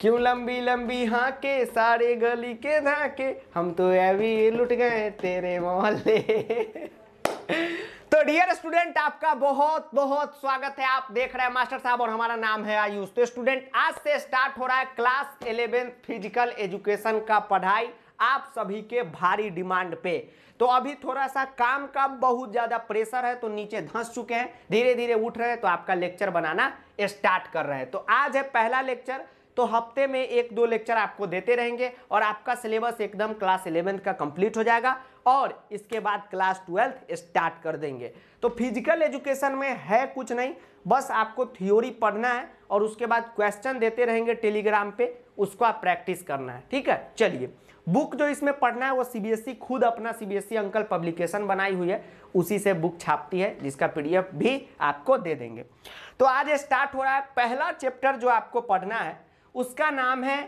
क्यों लंबी लंबी हाँ के सारे गली के धाके, हम तो अभी लुट गए तेरे मोहल्ले। तो डियर स्टूडेंट, आपका बहुत बहुत स्वागत है। आप देख रहे हैं मास्टर साहब और हमारा नाम है आयुष। तो स्टूडेंट, आज से स्टार्ट हो रहा है क्लास 11 फिजिकल एजुकेशन का पढ़ाई आप सभी के भारी डिमांड पे। तो अभी थोड़ा सा काम का बहुत ज्यादा प्रेशर है, तो नीचे धंस चुके हैं, धीरे धीरे उठ रहे हैं, तो आपका लेक्चर बनाना स्टार्ट कर रहे हैं। तो आज है पहला लेक्चर, तो हफ्ते में 1-2 लेक्चर आपको देते रहेंगे और आपका सिलेबस एकदम क्लास 11 का कंप्लीट हो जाएगा और इसके बाद क्लास 12 स्टार्ट कर देंगे। तो फिजिकल एजुकेशन में है कुछ नहीं, बस आपको थ्योरी पढ़ना है और उसके बाद क्वेश्चन देते रहेंगे टेलीग्राम पे, उसको आप प्रैक्टिस करना है। ठीक है, चलिए। बुक जो इसमें पढ़ना है वो सीबीएसई खुद अपना सीबीएसई अंकल पब्लिकेशन बनाई हुई है, उसी से बुक छापती है, जिसका पीडीएफ भी आपको दे देंगे। तो आज स्टार्ट हो रहा है पहला चैप्टर जो आपको पढ़ना है, उसका नाम है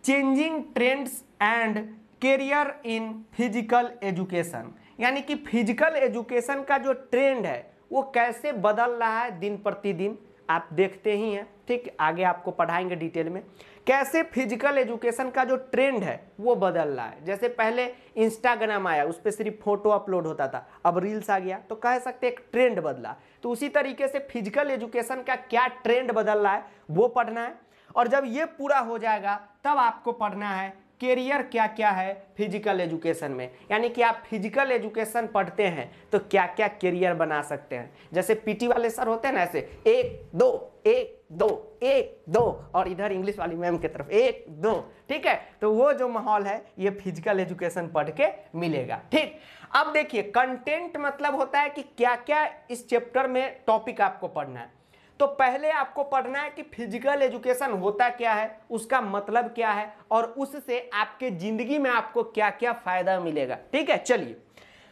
changing trends and career in physical education. यानी कि फिजिकल एजुकेशन का जो ट्रेंड है वो कैसे बदल रहा है दिन प्रतिदिन, आप देखते ही हैं। ठीक, आगे आपको पढ़ाएंगे डिटेल में कैसे फिजिकल एजुकेशन का जो ट्रेंड है वो बदल रहा है। जैसे पहले इंस्टाग्राम आया, उस पर सिर्फ फोटो अपलोड होता था, अब रील्स आ गया, तो कह सकते एक ट्रेंड बदला। तो उसी तरीके से फिजिकल एजुकेशन का क्या ट्रेंड बदल रहा है वो पढ़ना है। और जब ये पूरा हो जाएगा तब आपको पढ़ना है कैरियर क्या क्या है फिजिकल एजुकेशन में। यानी कि आप फिजिकल एजुकेशन पढ़ते हैं तो क्या क्या कैरियर बना सकते हैं। जैसे पीटी वाले सर होते हैं ना, ऐसे 1 2 1 2 1 2, और इधर इंग्लिश वाली मैम की तरफ 1 2। ठीक है, तो वो जो माहौल है ये फिजिकल एजुकेशन पढ़ के मिलेगा। ठीक, अब देखिए कंटेंट मतलब होता है कि क्या क्या इस चैप्टर में टॉपिक आपको पढ़ना है। तो पहले आपको पढ़ना है कि फिजिकल एजुकेशन होता क्या है, उसका मतलब क्या है और उससे आपके जिंदगी में आपको क्या क्या फायदा मिलेगा। ठीक है, चलिए।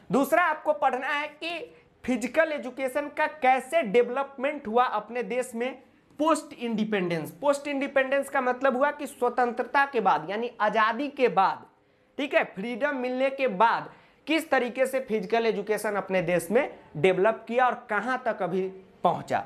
दूसरा आपको पढ़ना है कि फिजिकल एजुकेशन का कैसे डेवलपमेंट हुआ अपने देश में पोस्ट इंडिपेंडेंस। पोस्ट इंडिपेंडेंस का मतलब हुआ कि स्वतंत्रता के बाद, यानी आजादी के बाद, ठीक है, फ्रीडम मिलने के बाद किस तरीके से फिजिकल एजुकेशन अपने देश में डेवलप किया और कहां तक अभी पहुंचा।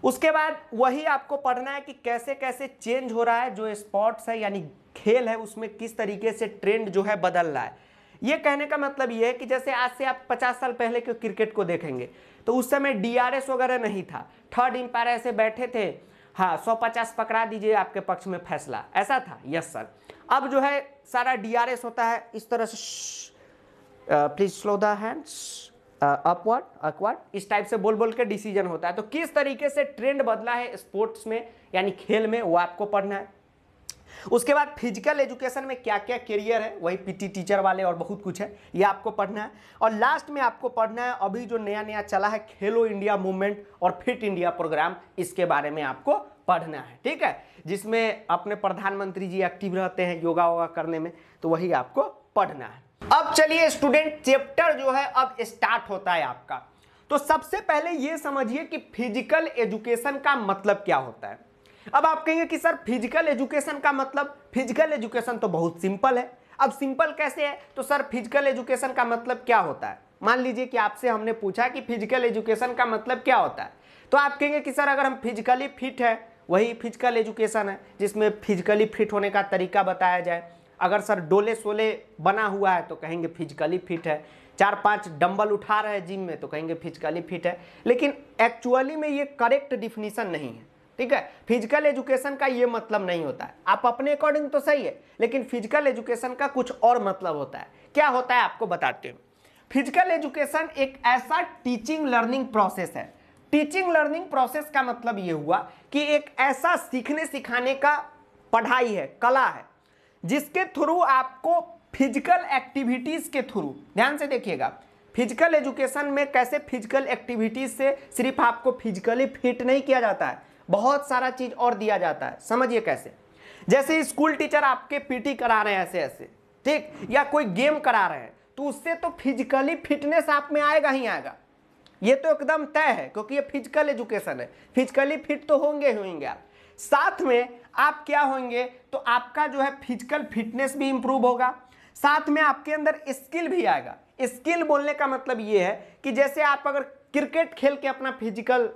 उसके बाद वही आपको पढ़ना है कि कैसे कैसे चेंज हो रहा है, जो स्पोर्ट्स है यानी खेल है उसमें किस तरीके से ट्रेंड जो है बदल रहा है। ये कहने का मतलब ये है कि जैसे आज से आप 50 साल पहले के क्रिकेट को देखेंगे तो उस समय डीआरएस वगैरह नहीं था, थर्ड एम्पायर ऐसे बैठे थे, हाँ 150 पकड़ा दीजिए आपके पक्ष में फैसला, ऐसा था। Yes sir. अब जो है सारा डीआरएस होता है इस तरह से, please slow the hands, upward awkward, इस टाइप से बोल बोल के डिसीजन होता है। तो किस तरीके से ट्रेंड बदला है स्पोर्ट्स में यानी खेल में, वो आपको पढ़ना है। उसके बाद फिजिकल एजुकेशन में क्या क्या कैरियर है, वही पीटी टीचर वाले और बहुत कुछ है, ये आपको पढ़ना है। और लास्ट में आपको पढ़ना है अभी जो नया नया चला है खेलो इंडिया मूवमेंट और फिट इंडिया प्रोग्राम, इसके बारे में आपको पढ़ना है। ठीक है, जिसमें अपने प्रधानमंत्री जी एक्टिव रहते हैं योगा वोगा करने में, तो वही आपको पढ़ना है। अब चलिए स्टूडेंट, चैप्टर जो है अब स्टार्ट होता है आपका। तो सबसे पहले ये समझिए कि फिजिकल एजुकेशन का मतलब क्या होता है। अब आप कहेंगे कि सर फिजिकल एजुकेशन का मतलब, फिजिकल एजुकेशन तो बहुत सिंपल है। अब सिंपल कैसे है, तो सर फिजिकल एजुकेशन का मतलब क्या होता है। मान लीजिए कि आपसे हमने पूछा कि फिजिकल एजुकेशन का मतलब क्या होता है, तो आप कहेंगे कि सर अगर हम फिजिकली फिट है वही फिजिकल एजुकेशन है, जिसमें फिजिकली फिट होने का तरीका बताया जाए। अगर सर डोले सोले बना हुआ है तो कहेंगे फिजिकली फिट है, 4-5 डंबल उठा रहे हैं जिम में तो कहेंगे फिजिकली फिट है। लेकिन एक्चुअली में ये करेक्ट डिफिनीशन नहीं है। ठीक है, फिजिकल एजुकेशन का ये मतलब नहीं होता है। आप अपने अकॉर्डिंग तो सही है, लेकिन फिजिकल एजुकेशन का कुछ और मतलब होता है। क्या होता है आपको बताते हैं। फिजिकल एजुकेशन एक ऐसा टीचिंग लर्निंग प्रोसेस है। टीचिंग लर्निंग प्रोसेस का मतलब ये हुआ कि एक ऐसा सीखने सिखाने का पढ़ाई है, कला है, जिसके थ्रू आपको फिजिकल एक्टिविटीज के थ्रू, ध्यान से देखिएगा, फिजिकल एजुकेशन में कैसे फिजिकल एक्टिविटीज से सिर्फ आपको फिजिकली फिट नहीं किया जाता है, बहुत सारा चीज और दिया जाता है। समझिए कैसे। जैसे स्कूल टीचर आपके पीटी करा रहे हैं ऐसे ऐसे, ठीक, या कोई गेम करा रहे हैं, तो उससे तो फिजिकली फिटनेस आप में आएगा ही आएगा, ये तो एकदम तय है, क्योंकि ये फिजिकल एजुकेशन है। फिजिकली फिट तो होंगे आप, साथ में आप क्या होंगे, तो आपका जो है फिजिकल फिटनेस भी इंप्रूव होगा, साथ में आपके अंदर स्किल भी आएगा। स्किल बोलने का मतलब ये है कि जैसे आप अगर क्रिकेट खेल के अपना फिजिकल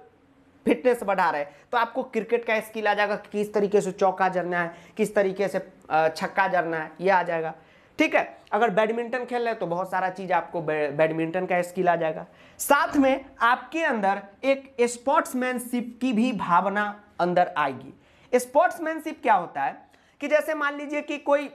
फिटनेस बढ़ा रहे हैं तो आपको क्रिकेट का स्किल आ जाएगा, किस तरीके से चौका जड़ना है, किस तरीके से छक्का जड़ना है, ये आ जाएगा। ठीक है, अगर बैडमिंटन खेल रहे हैं तो बहुत सारा चीज आपको बैडमिंटन का स्किल आ जाएगा। साथ में आपके अंदर एक स्पोर्ट्समैनशिप की भी भावना अंदर आएगी। स्पोर्ट्समैनशिप क्या होता है कि जैसे मान लीजिए कि कोई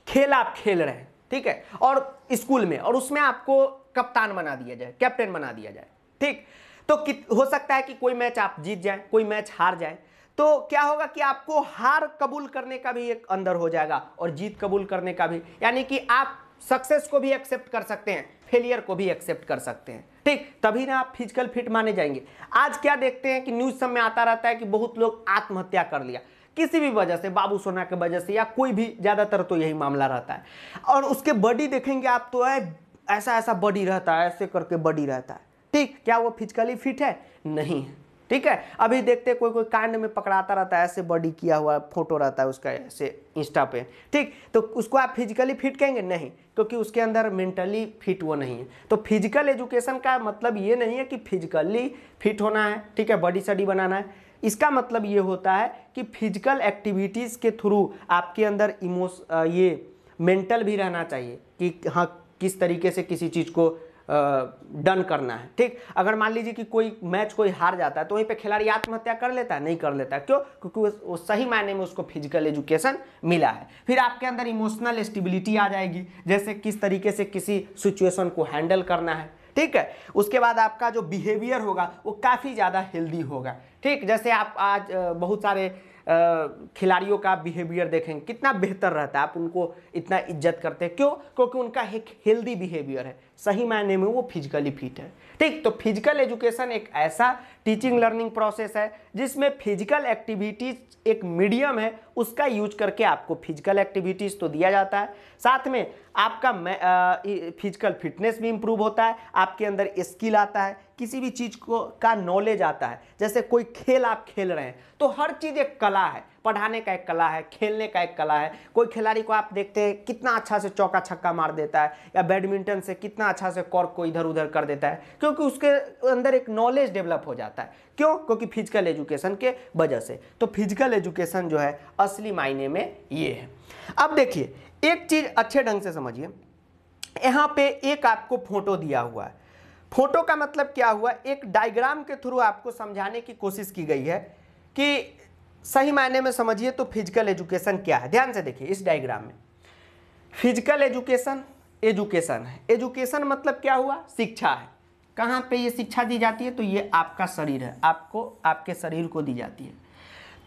खेल आप खेल रहे हैं, ठीक है, और स्कूल में, और उसमें आपको कप्तान बना दिया जाए, कैप्टन बना दिया जाए, ठीक, तो हो सकता है कि कोई मैच आप जीत जाए, कोई मैच हार जाए, तो क्या होगा कि आपको हार कबूल करने का भी एक अंदर हो जाएगा और जीत कबूल करने का भी, यानी कि आप सक्सेस को भी एक्सेप्ट कर सकते हैं, फेलियर को भी एक्सेप्ट कर सकते हैं, ठीक, तभी ना आप फिजिकल फिट माने जाएंगे। आज क्या देखते हैं कि न्यूज सब में आता रहता है कि बहुत लोग आत्महत्या कर लिया किसी भी वजह से, बाबू सोना की वजह से या कोई भी, ज्यादातर तो यही मामला रहता है। और उसके बॉडी देखेंगे आप तो ऐसा ऐसा बॉडी रहता है, ऐसे करके बॉडी रहता है, ठीक, क्या वो फिजिकली फिट है? नहीं है। ठीक है, अभी देखते कोई कोई कांड में पकड़ाता रहता है, ऐसे बॉडी किया हुआ फोटो रहता है उसका ऐसे इंस्टा पे, ठीक, तो उसको आप फिजिकली फिट कहेंगे? नहीं, क्योंकि उसके अंदर मेंटली फिट वो नहीं है। तो फिजिकल एजुकेशन का मतलब ये नहीं है कि फिजिकली फिट होना है, ठीक है, बॉडी सडी बनाना है। इसका मतलब ये होता है कि फिजिकल एक्टिविटीज़ के थ्रू आपके अंदर ये मेंटल भी रहना चाहिए कि हाँ किस तरीके से किसी चीज़ को डन करना है। ठीक, अगर मान लीजिए कि कोई मैच कोई हार जाता है तो वहीं पे खिलाड़ी आत्महत्या कर लेता है? नहीं कर लेता। क्यों? क्योंकि वो सही मायने में उसको फिजिकल एजुकेशन मिला है। फिर आपके अंदर इमोशनल स्टेबिलिटी आ जाएगी, जैसे किस तरीके से किसी सिचुएशन को हैंडल करना है। ठीक है, उसके बाद आपका जो बिहेवियर होगा वो काफ़ी ज़्यादा हेल्दी होगा। ठीक, जैसे आप आज बहुत सारे खिलाड़ियों का बिहेवियर देखेंगे कितना बेहतर रहता है, आप उनको इतना इज्जत करते हैं। क्यों? क्योंकि उनका एक हेल्दी बिहेवियर है, सही मायने में वो फिजिकली फिट है। ठीक, तो फिजिकल एजुकेशन एक ऐसा टीचिंग लर्निंग प्रोसेस है जिसमें फिजिकल एक्टिविटीज एक मीडियम है, उसका यूज करके आपको फिजिकल एक्टिविटीज तो दिया जाता है, साथ में आपका फिजिकल फिटनेस भी इंप्रूव होता है, आपके अंदर स्किल आता है, किसी भी चीज को का नॉलेज आता है। जैसे कोई खेल आप खेल रहे हैं तो हर चीज एक कला है, पढ़ाने का एक कला है, खेलने का एक कला है। कोई खिलाड़ी को आप देखते हैं कितना अच्छा से चौका छक्का मार देता है, या बैडमिंटन से कितना अच्छा से कॉर्क को इधर उधर कर देता है, क्योंकि उसके अंदर एक नॉलेज डेवलप हो जाता है। क्यों? क्योंकि फिजिकल एजुकेशन के वजह से। तो फिजिकल एजुकेशन जो है असली मायने में ये है। अब देखिए एक चीज अच्छे ढंग से समझिए, यहाँ पे एक आपको फोटो दिया हुआ है। फोटो का मतलब क्या हुआ? एक डायग्राम के थ्रू आपको समझाने की कोशिश की गई है कि सही मायने में समझिए तो फिजिकल एजुकेशन क्या है। ध्यान से देखिए इस डायग्राम में, फिजिकल एजुकेशन एजुकेशन है। एजुकेशन मतलब क्या हुआ? शिक्षा है। कहाँ पे ये शिक्षा दी जाती है? तो ये आपका शरीर है, आपको आपके शरीर को दी जाती है।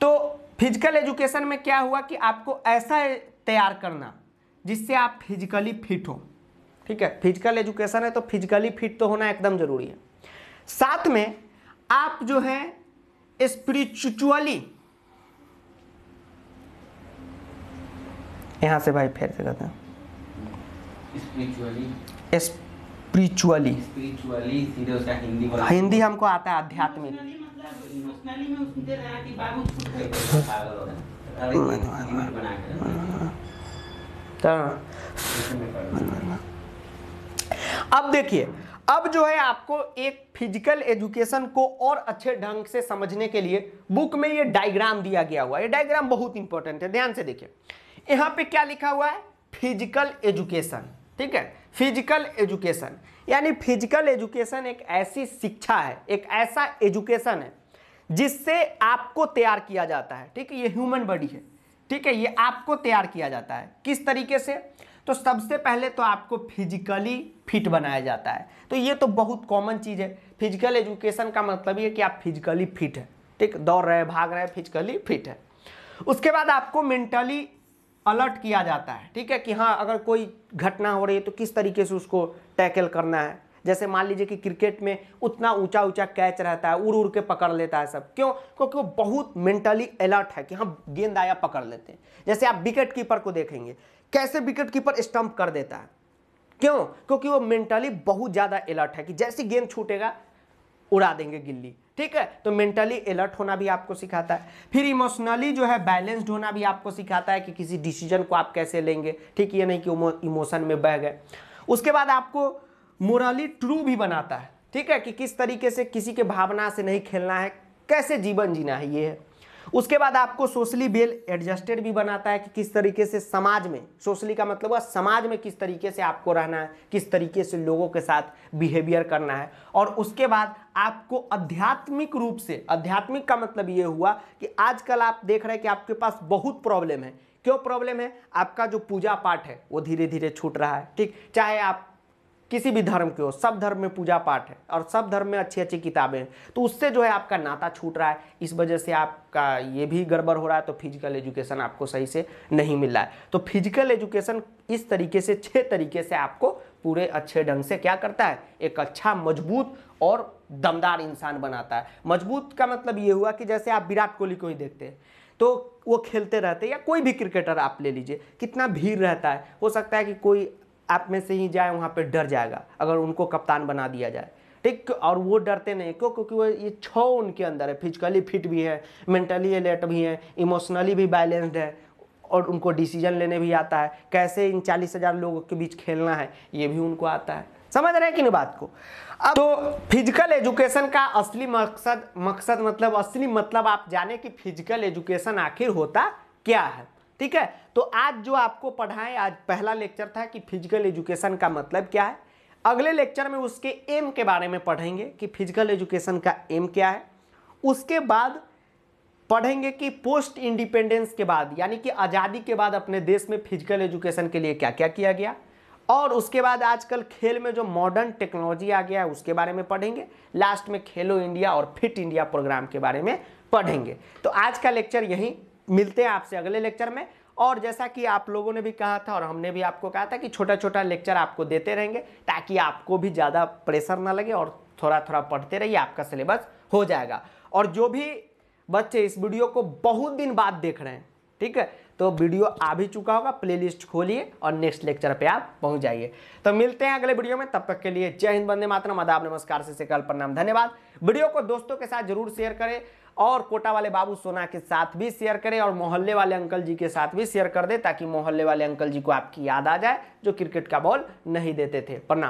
तो फिजिकल एजुकेशन में क्या हुआ कि आपको ऐसा तैयार करना जिससे आप फिजिकली फिट हो। ठीक है, फिजिकल एजुकेशन है तो फिजिकली फिट तो होना एकदम जरूरी है। साथ में आप जो है स्पिरिचुअली, यहां से भाई फिर से कहते हैं स्पिरिचुअली सीधे उसका हिंदी बोला। हिंदी हमको आता है, आध्यात्मिक इमोशनली में उसने रहा कि बाबू छूट गए पागल हो रहा। अब देखिए, अब जो है आपको एक फिजिकल एजुकेशन को और अच्छे ढंग से समझने के लिए बुक में ये डायग्राम दिया गया हुआ है। ये डायग्राम बहुत इंपॉर्टेंट है, ध्यान से देखिए। यहाँ पे क्या लिखा हुआ है? Physical education. ठीक है, फिजिकल एजुकेशन यानी फिजिकल एजुकेशन एक ऐसी शिक्षा है, एक ऐसा एजुकेशन है जिससे आपको तैयार किया जाता है। ठीक है, ये ह्यूमन बॉडी है, ठीक है, ये आपको तैयार किया जाता है। किस तरीके से? तो सबसे पहले तो आपको फिजिकली फिट बनाया जाता है। तो ये तो बहुत कॉमन चीज़ है। फिजिकल एजुकेशन का मतलब ये कि आप फिजिकली फिट है, ठीक, दौड़ रहे हैं, भाग रहे हैं, फिजिकली फिट है। उसके बाद आपको मेंटली अलर्ट किया जाता है, ठीक है, कि हाँ अगर कोई घटना हो रही है तो किस तरीके से उसको टैकल करना है। जैसे मान लीजिए कि क्रिकेट में उतना ऊंचा ऊंचा कैच रहता है, उड़ उड़ के पकड़ लेता है सब। क्यों? क्योंकि वो बहुत मेंटली अलर्ट है कि हाँ गेंद आया पकड़ लेते हैं। जैसे आप विकेट कीपर को देखेंगे, कैसे विकेट कीपर स्टंप कर देता है। क्यों? क्योंकि वो मेंटली बहुत ज़्यादा अलर्ट है कि जैसी गेंद छूटेगा उड़ा देंगे गिल्ली। ठीक है, तो मेंटली अलर्ट होना भी आपको सिखाता है। फिर इमोशनली जो है बैलेंस्ड होना भी आपको सिखाता है कि किसी डिसीजन को आप कैसे लेंगे। ठीक, ये नहीं कि इमोशन में बह गए। उसके बाद आपको मोरली ट्रू भी बनाता है, ठीक है, कि किस तरीके से किसी के भावना से नहीं खेलना है, कैसे जीवन जीना है, ये है। उसके बाद आपको सोशली वेल एडजस्टेड भी बनाता है कि किस तरीके से समाज में, सोशली का मतलब है समाज में किस तरीके से आपको रहना है, किस तरीके से लोगों के साथ बिहेवियर करना है। और उसके बाद आपको आध्यात्मिक रूप से, आध्यात्मिक का मतलब ये हुआ कि आजकल आप देख रहे हैं कि आपके पास बहुत प्रॉब्लम है। क्यों प्रॉब्लम है? आपका जो पूजा पाठ है वो धीरे धीरे छूट रहा है, ठीक, चाहे आप किसी भी धर्म के हो, सब धर्म में पूजा पाठ है और सब धर्म में अच्छी अच्छी किताबें हैं, तो उससे जो है आपका नाता छूट रहा है। इस वजह से आपका ये भी गड़बड़ हो रहा है, तो फिजिकल एजुकेशन आपको सही से नहीं मिल रहा है। तो फिजिकल एजुकेशन इस तरीके से 6 तरीके से आपको पूरे अच्छे ढंग से क्या करता है, एक अच्छा मजबूत और दमदार इंसान बनाता है। मजबूत का मतलब ये हुआ कि जैसे आप विराट कोहली को ही देखते हैं, तो वो खेलते रहते हैं, या कोई भी क्रिकेटर आप ले लीजिए, कितना भीड़ रहता है, हो सकता है कि कोई आप में से ही जाए वहाँ पे डर जाएगा अगर उनको कप्तान बना दिया जाए, ठीक। और वो डरते नहीं, क्यों? क्योंकि वो ये 6 उनके अंदर है, फिजिकली फिट भी है, मेंटली अलर्ट भी है, इमोशनली भी बैलेंस्ड है, और उनको डिसीजन लेने भी आता है, कैसे इन 40,000 लोगों के बीच खेलना है ये भी उनको आता है। समझ रहे हैं कि नहीं बात को? अब तो फिजिकल एजुकेशन का असली मकसद मतलब असली मतलब आप जाने कि फिजिकल एजुकेशन आखिर होता क्या है, ठीक है। तो आज जो आपको पढ़ाएं, आज पहला लेक्चर था कि फिजिकल एजुकेशन का मतलब क्या है। अगले लेक्चर में उसके एम के बारे में पढ़ेंगे कि फिजिकल एजुकेशन का एम क्या है। उसके बाद पढ़ेंगे कि पोस्ट इंडिपेंडेंस के बाद, यानी कि आज़ादी के बाद अपने देश में फिजिकल एजुकेशन के लिए क्या क्या किया गया। और उसके बाद आजकल खेल में जो मॉडर्न टेक्नोलॉजी आ गया है उसके बारे में पढ़ेंगे। लास्ट में खेलो इंडिया और फिट इंडिया प्रोग्राम के बारे में पढ़ेंगे। तो आज का लेक्चर यहीं, मिलते हैं आपसे अगले लेक्चर में। और जैसा कि आप लोगों ने भी कहा था और हमने भी आपको कहा था कि छोटा छोटा लेक्चर आपको देते रहेंगे ताकि आपको भी ज़्यादा प्रेशर ना लगे और थोड़ा थोड़ा पढ़ते रहिए, आपका सिलेबस हो जाएगा। और जो भी बच्चे इस वीडियो को बहुत दिन बाद देख रहे हैं, ठीक है, तो वीडियो आ भी चुका होगा, प्लेलिस्ट खोलिए और नेक्स्ट लेक्चर पे आप पहुंच जाइए। तो मिलते हैं अगले वीडियो में, तब तक के लिए जय हिंद, वंदे मातरम, आदाब, नमस्कार, सत श्री अकाल, प्रणाम, धन्यवाद। वीडियो को दोस्तों के साथ जरूर शेयर करें और कोटा वाले बाबू सोना के साथ भी शेयर करें और मोहल्ले वाले अंकल जी के साथ भी शेयर कर दे ताकि मोहल्ले वाले अंकल जी को आपकी याद आ जाए जो क्रिकेट का बॉल नहीं देते थे। प्रणाम।